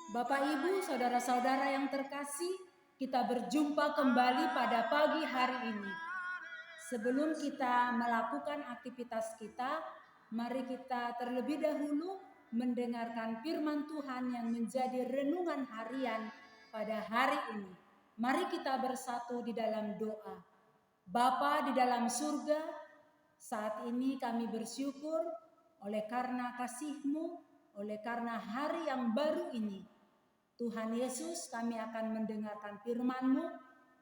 Bapak, Ibu, saudara-saudara yang terkasih, kita berjumpa kembali pada pagi hari ini. Sebelum kita melakukan aktivitas kita, mari kita terlebih dahulu mendengarkan firman Tuhan yang menjadi renungan harian pada hari ini. Mari kita bersatu di dalam doa. Bapa di dalam surga, saat ini kami bersyukur oleh karena kasih-Mu, oleh karena hari yang baru ini. Tuhan Yesus, kami akan mendengarkan firman-Mu.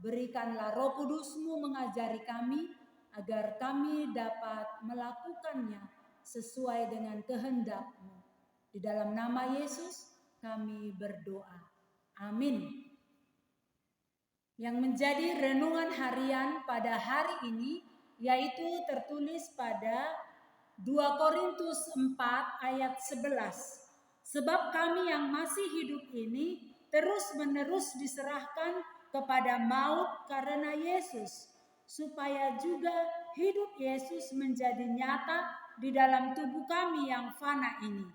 Berikanlah Roh Kudus-Mu mengajari kami agar kami dapat melakukannya sesuai dengan kehendak-Mu. Di dalam nama Yesus kami berdoa. Amin. Yang menjadi renungan harian pada hari ini yaitu tertulis pada 2 Korintus 4 ayat 11. Sebab kami yang masih hidup ini terus-menerus diserahkan kepada maut karena Yesus, supaya juga hidup Yesus menjadi nyata di dalam tubuh kami yang fana ini.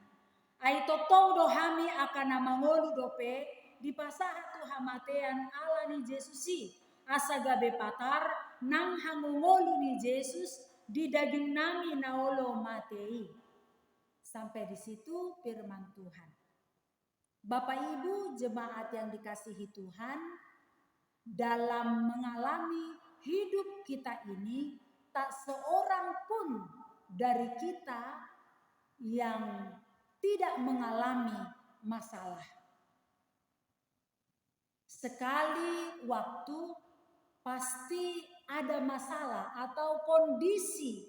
Aito todo hami akan nama ngolu dope di pasaha tu hamatean ala ni Jesusi asagabe patar nang hangongolu ni Yesus di daging nami naolo matei. Sampai di situ firman Tuhan. Bapak Ibu jemaat yang dikasihi Tuhan, dalam mengalami hidup kita ini tak seorang pun dari kita yang tidak mengalami masalah. Sekali waktu pasti ada masalah atau kondisi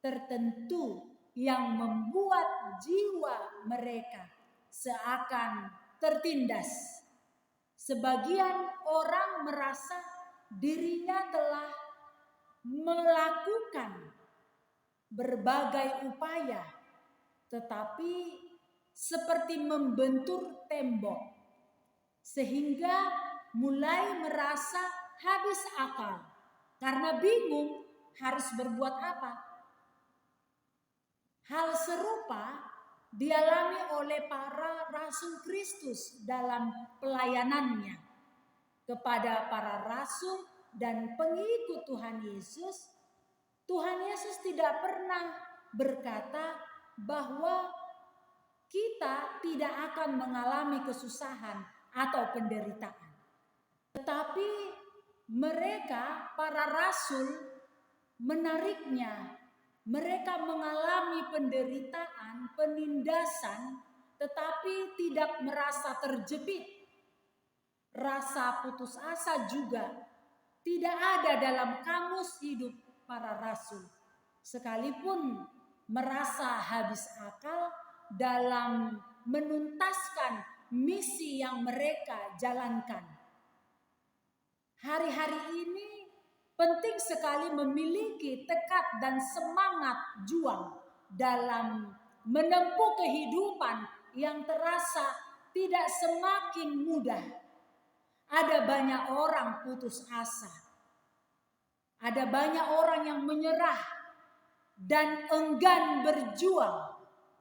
tertentu yang membuat jiwa mereka seakan tertindas. Sebagian orang merasa dirinya telah melakukan berbagai upaya, tetapi seperti membentur tembok, sehingga mulai merasa habis akal karena bingung harus berbuat apa. Hal serupa dialami oleh para rasul Kristus dalam pelayanannya kepada para rasul dan pengikut Tuhan Yesus. Tuhan Yesus tidak pernah berkata bahwa kita tidak akan mengalami kesusahan atau penderitaan. Tetapi mereka, para rasul, menariknya. Mereka mengalami penderitaan, penindasan, tetapi tidak merasa terjepit. Rasa putus asa juga tidak ada dalam kamus hidup para rasul. Sekalipun merasa habis akal dalam menuntaskan misi yang mereka jalankan. Hari-hari ini penting sekali memiliki tekad dan semangat juang dalam menempuh kehidupan yang terasa tidak semakin mudah. Ada banyak orang putus asa. Ada banyak orang yang menyerah dan enggan berjuang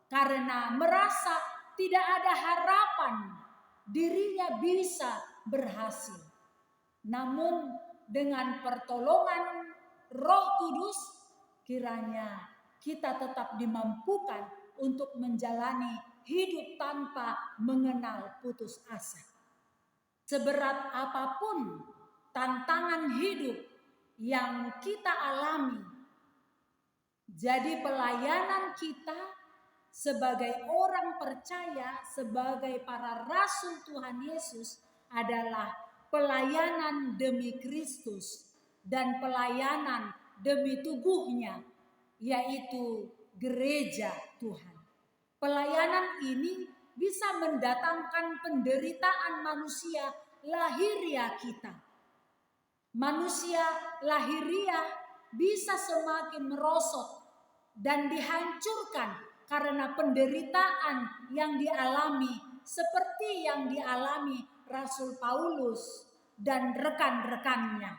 karena merasa tidak ada harapan dirinya bisa berhasil. Namun dengan pertolongan Roh Kudus, kiranya kita tetap dimampukan untuk menjalani hidup tanpa mengenal putus asa. Seberat apapun tantangan hidup yang kita alami, jadi pelayanan kita sebagai orang percaya, sebagai para rasul Tuhan Yesus adalah pelayanan demi Kristus dan pelayanan demi tubuhnya, yaitu gereja Tuhan. Pelayanan ini bisa mendatangkan penderitaan manusia lahiriah kita. Manusia lahiriah bisa semakin merosot dan dihancurkan karena penderitaan yang dialami seperti yang dialami Rasul Paulus dan rekan-rekannya.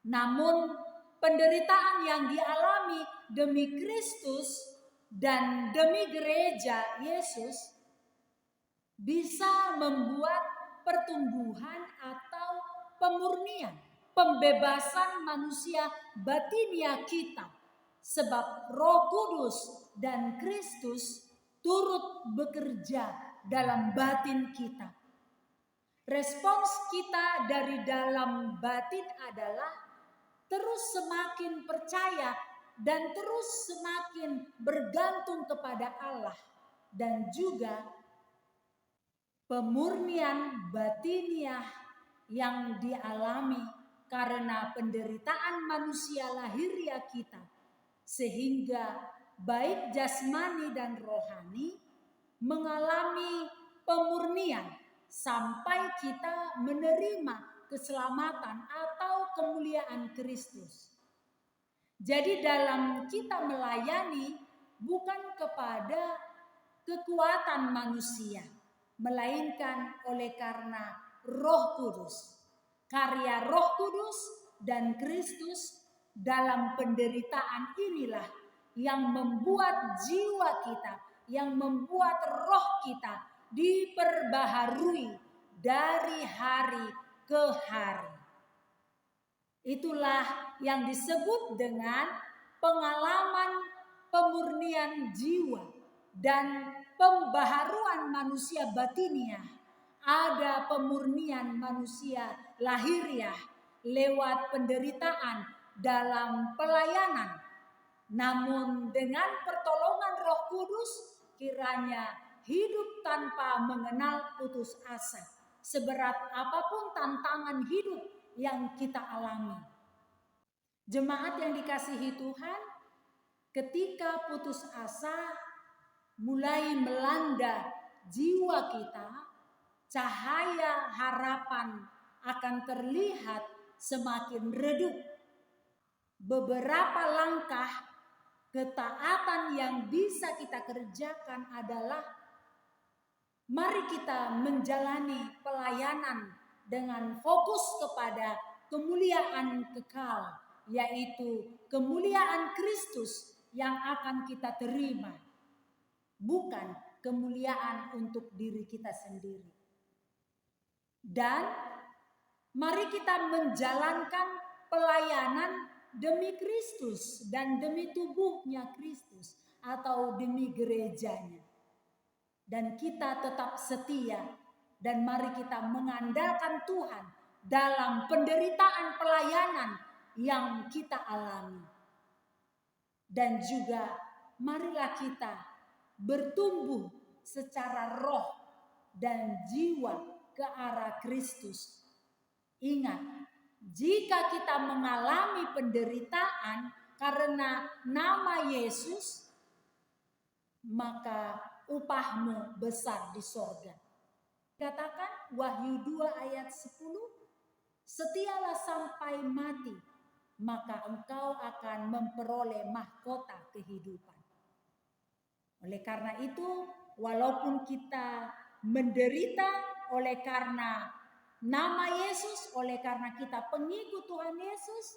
Namun penderitaan yang dialami demi Kristus dan demi gereja Yesus bisa membuat pertumbuhan atau pemurnian, pembebasan manusia batinia kita. Sebab Roh Kudus dan Kristus turut bekerja dalam batin kita. Respons kita dari dalam batin adalah terus semakin percaya dan terus semakin bergantung kepada Allah, dan juga pemurnian batiniah yang dialami karena penderitaan manusia lahiriah kita, sehingga baik jasmani dan rohani mengalami pemurnian sampai kita menerima keselamatan atau kemuliaan Kristus. Jadi dalam kita melayani bukan kepada kekuatan manusia, melainkan oleh karena Roh Kudus. Karya Roh Kudus dan Kristus dalam penderitaan inilah yang membuat jiwa kita, yang membuat roh kita diperbaharui dari hari ke hari. Itulah yang disebut dengan pengalaman pemurnian jiwa dan pembaharuan manusia batiniah. Ada pemurnian manusia lahiriah lewat penderitaan dalam pelayanan. Namun dengan pertolongan Roh Kudus, kiranya hidup tanpa mengenal putus asa, seberat apapun tantangan hidup yang kita alami. Jemaat yang dikasihi Tuhan, ketika putus asa mulai melanda jiwa kita, cahaya harapan akan terlihat semakin redup. Beberapa langkah ketaatan yang bisa kita kerjakan adalah mari kita menjalani pelayanan dengan fokus kepada kemuliaan kekal, yaitu kemuliaan Kristus yang akan kita terima, bukan kemuliaan untuk diri kita sendiri. Dan mari kita menjalankan pelayanan demi Kristus dan demi tubuhnya Kristus atau demi gerejanya. Dan kita tetap setia dan mari kita mengandalkan Tuhan dalam penderitaan pelayanan yang kita alami. Dan juga marilah kita bertumbuh secara roh dan jiwa ke arah Kristus. Ingat, jika kita mengalami penderitaan karena nama Yesus, maka upahmu besar di sorga. Katakan Wahyu 2 ayat 10, setialah sampai mati, maka engkau akan memperoleh mahkota kehidupan. Oleh karena itu, walaupun kita menderita oleh karena nama Yesus, oleh karena kita pengikut Tuhan Yesus,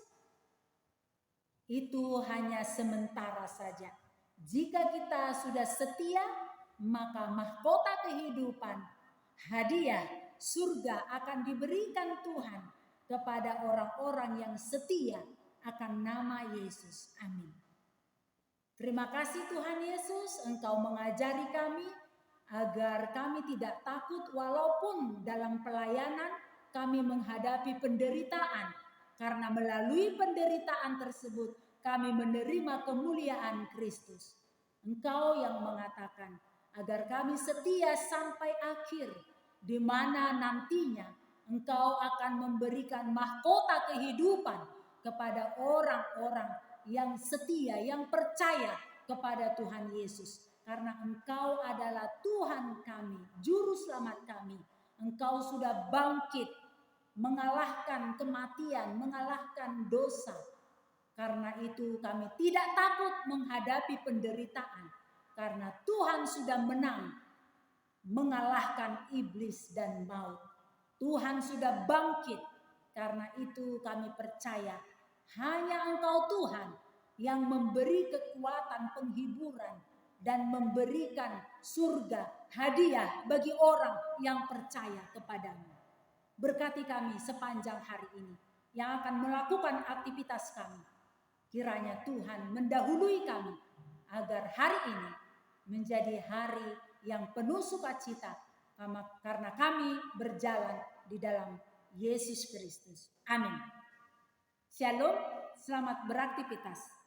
itu hanya sementara saja. Jika kita sudah setia, maka mahkota kehidupan, hadiah surga akan diberikan Tuhan kepada orang-orang yang setia akan nama Yesus. Amin. Terima kasih Tuhan Yesus, Engkau mengajari kami agar kami tidak takut walaupun dalam pelayanan kami menghadapi penderitaan. Karena melalui penderitaan tersebut kami menerima kemuliaan Kristus. Engkau yang mengatakan agar kami setia sampai akhir, di mana nantinya Engkau akan memberikan mahkota kehidupan kepada orang-orang yang setia, yang percaya kepada Tuhan Yesus. Karena Engkau adalah Tuhan kami, Juru Selamat kami. Engkau sudah bangkit, mengalahkan kematian, mengalahkan dosa. Karena itu kami tidak takut menghadapi penderitaan. Karena Tuhan sudah menang, mengalahkan iblis dan maut. Tuhan sudah bangkit. Karena itu kami percaya hanya Engkau Tuhan yang memberi kekuatan penghiburan dan memberikan surga hadiah bagi orang yang percaya kepadamu. Berkati kami sepanjang hari ini yang akan melakukan aktivitas kami. Kiranya Tuhan mendahului kami agar hari ini menjadi hari yang penuh sukacita karena kami berjalan di dalam Yesus Kristus. Amin. Shalom, selamat beraktivitas.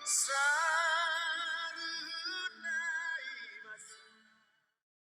Sa